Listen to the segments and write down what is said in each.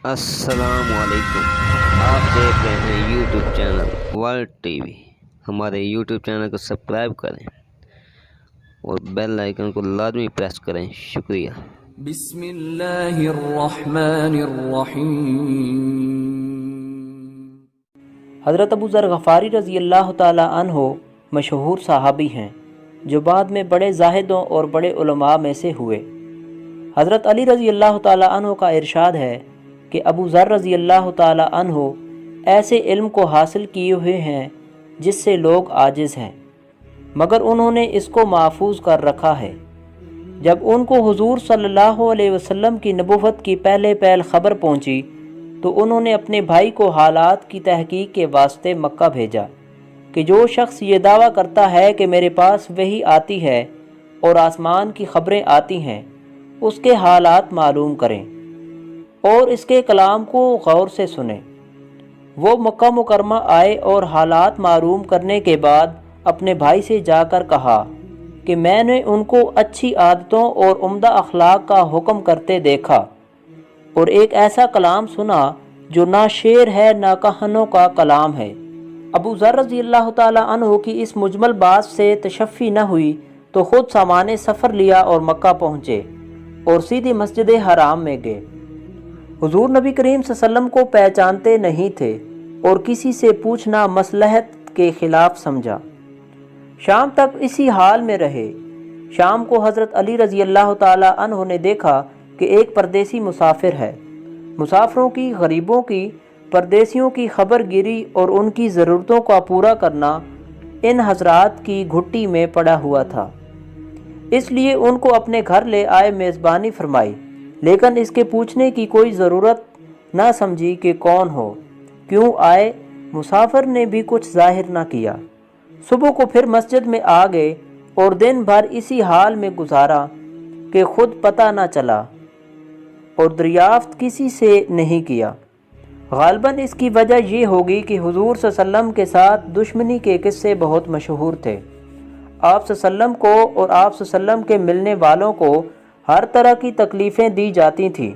السلام علیکم، آپ دیکھ رہے ہیں YouTube channel world T V. ہمارے یوٹیوب چینل کو سبسکرائب کریں اور بیل آئیکن کو لازمی پریس کریں۔ شکریہ۔ بسم اللہ الرحمن الرحیم۔ حضرت ابو ذر غفاری رضی اللہ تعالی عنہ مشہور صحابی ہیں جو بعد میں بڑے زاہدوں اور بڑے علماء میں سے ہوئے۔ حضرت علی رضی اللہ تعالی عنہ کا ارشاد ہے کہ ابو ذر رضی اللہ تعالی عنہ ایسے علم کو حاصل کیے ہوئے ہیں جس سے لوگ عاجز ہیں، مگر انہوں نے اس کو محفوظ کر رکھا ہے۔ جب ان کو حضور صلی اللہ علیہ وسلم کی نبوت کی پہلے خبر پہنچی تو انہوں نے اپنے بھائی کو حالات کی تحقیق کے واسطے مکہ بھیجا کہ جو شخص یہ دعویٰ کرتا ہے کہ میرے پاس وحی آتی ہے اور آسمان کی خبریں آتی ہیں، اس کے حالات معلوم کریں اور اس کے کلام کو غور سے سنیں۔ وہ مکہ مکرمہ آئے اور حالات معلوم کرنے کے بعد اپنے بھائی سے جا کر کہا کہ میں نے ان کو اچھی عادتوں اور عمدہ اخلاق کا حکم کرتے دیکھا اور ایک ایسا کلام سنا جو نہ شعر ہے نہ کہانوں کا کلام ہے۔ ابو ذر رضی اللہ تعالی عنہ کی اس مجمل بات سے تشفی نہ ہوئی تو خود سامان سفر لیا اور مکہ پہنچے اور سیدھی مسجد حرام میں گئے۔ حضور نبی کریم صلی اللہ علیہ وسلم کو پہچانتے نہیں تھے اور کسی سے پوچھنا مصلحت کے خلاف سمجھا۔ شام تک اسی حال میں رہے۔ شام کو حضرت علی رضی اللہ تعالی عنہ نے دیکھا کہ ایک پردیسی مسافر ہے۔ مسافروں کی، غریبوں کی، پردیسیوں کی خبر گیری اور ان کی ضرورتوں کا پورا کرنا ان حضرات کی گھٹی میں پڑا ہوا تھا، اس لیے ان کو اپنے گھر لے آئے میزبانی فرمائی، لیکن اس کے پوچھنے کی کوئی ضرورت نہ سمجھی کہ کون ہو، کیوں آئے۔ مسافر نے بھی کچھ ظاہر نہ کیا۔ صبح کو پھر مسجد میں آ گئے اور دن بھر اسی حال میں گزارا کہ خود پتہ نہ چلا اور دریافت کسی سے نہیں کیا۔ غالباً اس کی وجہ یہ ہوگی کہ حضور صلی اللہ علیہ وسلم کے ساتھ دشمنی کے قصے بہت مشہور تھے۔ آپ صلی اللہ علیہ وسلم کو اور آپ صلی اللہ علیہ وسلم کے ملنے والوں کو ہر طرح کی تکلیفیں دی جاتی تھیں۔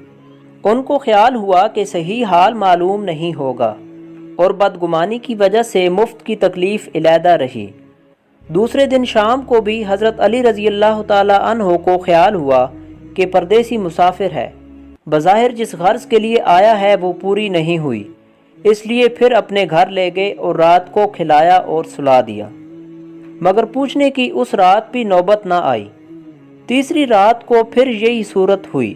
ان کو خیال ہوا کہ صحیح حال معلوم نہیں ہوگا اور بدگمانی کی وجہ سے مفت کی تکلیف علیحدہ رہی۔ دوسرے دن شام کو بھی حضرت علی رضی اللہ تعالی عنہ کو خیال ہوا کہ پردیسی مسافر ہے، بظاہر جس غرض کے لیے آیا ہے وہ پوری نہیں ہوئی، اس لیے پھر اپنے گھر لے گئے اور رات کو کھلایا اور سلا دیا، مگر پوچھنے کی اس رات بھی نوبت نہ آئی۔ تیسری رات کو پھر یہی صورت ہوئی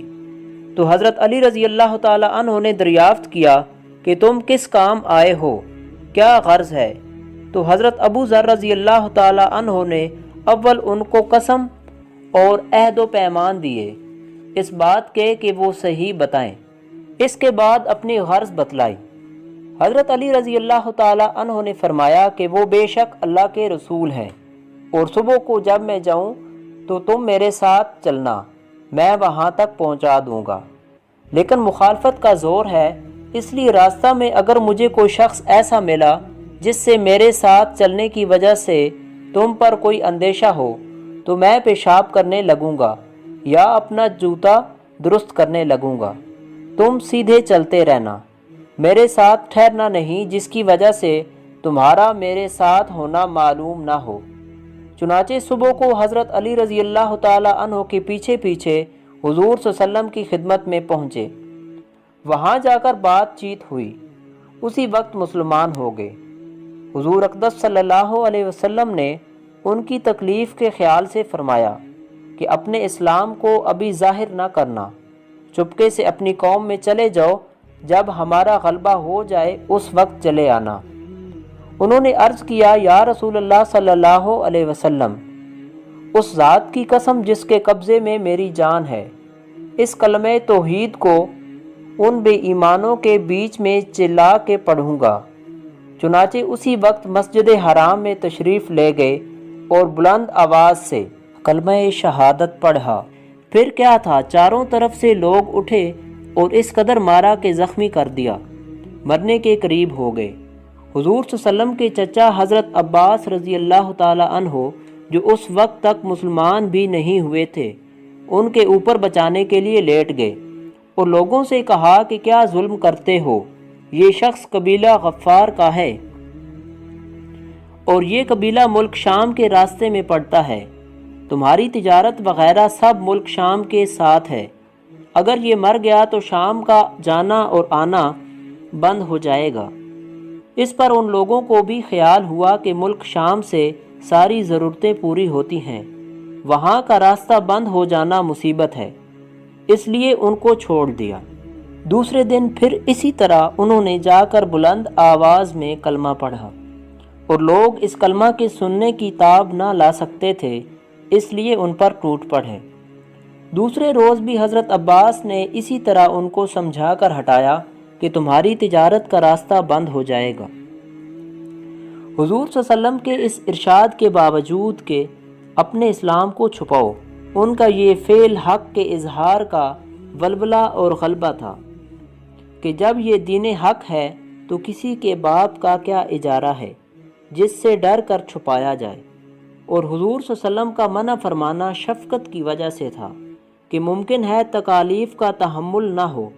تو حضرت علی رضی اللہ تعالی عنہ نے دریافت کیا کہ تم کس کام آئے ہو، کیا غرض ہے؟ تو حضرت ابو ذر رضی اللہ تعالی عنہ نے اول ان کو قسم اور عہد و پیمان دیے اس بات کے کہ وہ صحیح بتائیں، اس کے بعد اپنی غرض بتلائی۔ حضرت علی رضی اللہ تعالی عنہ نے فرمایا کہ وہ بے شک اللہ کے رسول ہیں اور صبح کو جب میں جاؤں تو تم میرے ساتھ چلنا، میں وہاں تک پہنچا دوں گا، لیکن مخالفت کا زور ہے، اس لیے راستہ میں اگر مجھے کوئی شخص ایسا ملا جس سے میرے ساتھ چلنے کی وجہ سے تم پر کوئی اندیشہ ہو تو میں پیشاب کرنے لگوں گا یا اپنا جوتا درست کرنے لگوں گا، تم سیدھے چلتے رہنا، میرے ساتھ ٹھہرنا نہیں جس کی وجہ سے تمہارا میرے ساتھ ہونا معلوم نہ ہو۔ چنانچہ صبح کو حضرت علی رضی اللہ تعالی عنہ کے پیچھے پیچھے حضور صلی اللہ علیہ وسلم کی خدمت میں پہنچے۔ وہاں جا کر بات چیت ہوئی، اسی وقت مسلمان ہو گئے۔ حضور اقدس صلی اللہ علیہ وسلم نے ان کی تکلیف کے خیال سے فرمایا کہ اپنے اسلام کو ابھی ظاہر نہ کرنا، چپکے سے اپنی قوم میں چلے جاؤ، جب ہمارا غلبہ ہو جائے اس وقت چلے آنا۔ انہوں نے عرض کیا، یا رسول اللہ صلی اللہ علیہ وسلم، اس ذات کی قسم جس کے قبضے میں میری جان ہے، اس کلمہ توحید کو ان بے ایمانوں کے بیچ میں چلا کے پڑھوں گا۔ چنانچہ اسی وقت مسجد حرام میں تشریف لے گئے اور بلند آواز سے کلمہ شہادت پڑھا۔ پھر کیا تھا، چاروں طرف سے لوگ اٹھے اور اس قدر مارا کہ زخمی کر دیا، مرنے کے قریب ہو گئے۔ حضور صلی اللہ علیہ وسلم کے چچا حضرت عباس رضی اللہ تعالی عنہ جو اس وقت تک مسلمان بھی نہیں ہوئے تھے، ان کے اوپر بچانے کے لیے لیٹ گئے اور لوگوں سے کہا کہ کیا ظلم کرتے ہو، یہ شخص قبیلہ غفار کا ہے اور یہ قبیلہ ملک شام کے راستے میں پڑتا ہے، تمہاری تجارت وغیرہ سب ملک شام کے ساتھ ہے، اگر یہ مر گیا تو شام کا جانا اور آنا بند ہو جائے گا۔ اس پر ان لوگوں کو بھی خیال ہوا کہ ملک شام سے ساری ضرورتیں پوری ہوتی ہیں، وہاں کا راستہ بند ہو جانا مصیبت ہے، اس لیے ان کو چھوڑ دیا۔ دوسرے دن پھر اسی طرح انہوں نے جا کر بلند آواز میں کلمہ پڑھا، اور لوگ اس کلمہ کے سننے کی تاب نہ لا سکتے تھے، اس لیے ان پر ٹوٹ پڑے۔ دوسرے روز بھی حضرت عباس نے اسی طرح ان کو سمجھا کر ہٹایا کہ تمہاری تجارت کا راستہ بند ہو جائے گا۔ حضور صلی اللہ علیہ وسلم کے اس ارشاد کے باوجود کہ اپنے اسلام کو چھپاؤ، ان کا یہ فعل حق کے اظہار کا ولولہ اور غلبہ تھا کہ جب یہ دین حق ہے تو کسی کے باپ کا کیا اجارہ ہے جس سے ڈر کر چھپایا جائے، اور حضور صلی اللہ علیہ وسلم کا منع فرمانا شفقت کی وجہ سے تھا کہ ممکن ہے تکالیف کا تحمل نہ ہو،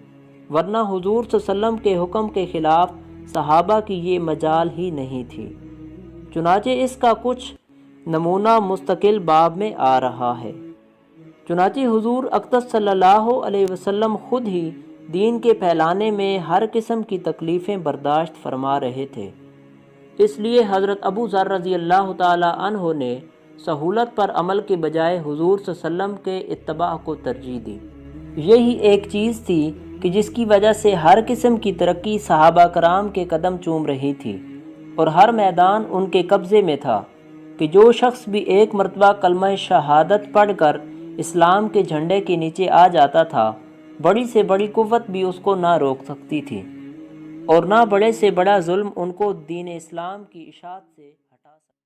ورنہ حضور صلی اللہ علیہ وسلم کے حکم کے خلاف صحابہ کی یہ مجال ہی نہیں تھی۔ چنانچہ اس کا کچھ نمونہ مستقل باب میں آ رہا ہے۔ چنانچہ حضور اقدس صلی اللہ علیہ وسلم خود ہی دین کے پھیلانے میں ہر قسم کی تکلیفیں برداشت فرما رہے تھے، اس لیے حضرت ابو ذر رضی اللہ تعالی عنہ نے سہولت پر عمل کے بجائے حضور صلی اللہ علیہ وسلم کے اتباع کو ترجیح دی۔ یہی ایک چیز تھی کہ جس کی وجہ سے ہر قسم کی ترقی صحابہ کرام کے قدم چوم رہی تھی اور ہر میدان ان کے قبضے میں تھا کہ جو شخص بھی ایک مرتبہ کلمہ شہادت پڑھ کر اسلام کے جھنڈے کے نیچے آ جاتا تھا، بڑی سے بڑی قوت بھی اس کو نہ روک سکتی تھی اور نہ بڑے سے بڑا ظلم ان کو دین اسلام کی اشاعت سے ہٹا سکتا۔